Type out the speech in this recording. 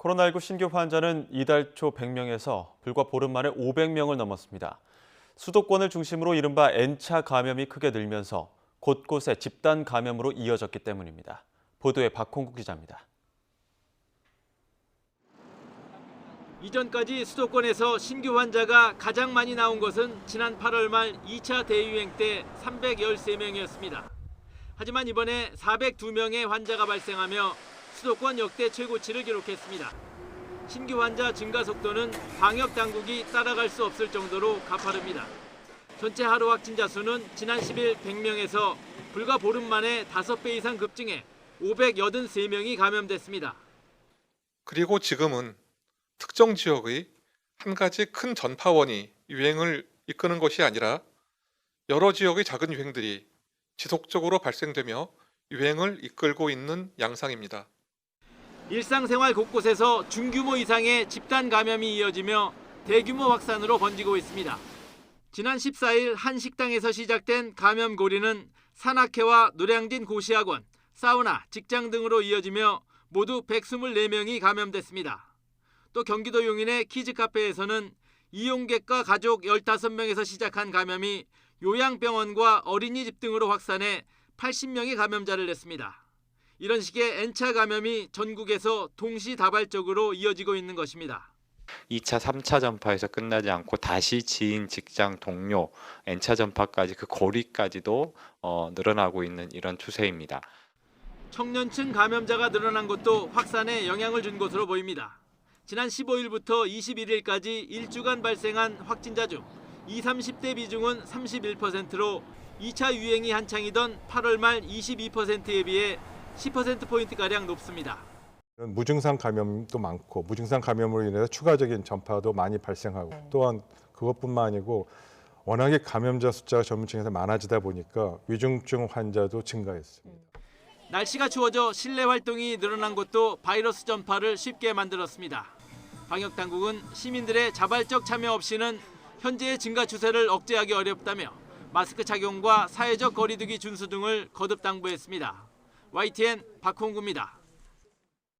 코로나19 신규 환자는 이달 초 100명에서 불과 보름 만에 500명을 넘었습니다. 수도권을 중심으로 이른바 N차 감염이 크게 늘면서 곳곳에 집단 감염으로 이어졌기 때문입니다. 보도에 박홍국 기자입니다. 이전까지 수도권에서 신규 환자가 가장 많이 나온 것은 지난 8월 말 2차 대유행 때 313명이었습니다. 하지만 이번에 402명의 환자가 발생하며 수도권 역대 최고치를 기록했습니다. 신규 환자 증가 속도는 방역 당국이 따라갈 수 없을 정도로 가파릅니다. 전체 하루 확진자 수는 지난 10일 100명에서 불과 보름 만에 5배 이상 급증해 583명이 감염됐습니다. 그리고 지금은 특정 지역의 한 가지 큰 전파원이 유행을 이끄는 것이 아니라 여러 지역의 작은 유행들이 지속적으로 발생되며 유행을 이끌고 있는 양상입니다. 일상생활 곳곳에서 중규모 이상의 집단 감염이 이어지며 대규모 확산으로 번지고 있습니다. 지난 14일 한 식당에서 시작된 감염고리는 산악회와 노량진 고시학원, 사우나, 직장 등으로 이어지며 모두 124명이 감염됐습니다. 또 경기도 용인의 키즈카페에서는 이용객과 가족 15명에서 시작한 감염이 요양병원과 어린이집 등으로 확산해 80명의 감염자를 냈습니다. 이런 식의 N차 감염이 전국에서 동시다발적으로 이어지고 있는 것입니다. 2차, 3차 전파에서 끝나지 않고 다시 지인, 직장, 동료, N차 전파까지 그 고리까지도 늘어나고 있는 이런 추세입니다. 청년층 감염자가 늘어난 것도 확산에 영향을 준 것으로 보입니다. 지난 15일부터 21일까지 일주간 발생한 확진자 중 20, 30대 비중은 31%로 2차 유행이 한창이던 8월 말 22%에 비해 10%포인트가량 높습니다. 무증상 감염도 많고 무증상 감염으로 인해서 추가적인 전파도 많이 발생하고 또한 그것뿐만 아니고 워낙에 감염자 숫자가 젊은층에서 많아지다 보니까 위중증 환자도 증가했습니다. 날씨가 추워져 실내 활동이 늘어난 것도 바이러스 전파를 쉽게 만들었습니다. 방역당국은 시민들의 자발적 참여 없이는 현재의 증가 추세를 억제하기 어렵다며 마스크 착용과 사회적 거리두기 준수 등을 거듭 당부했습니다. YTN 박홍구입니다.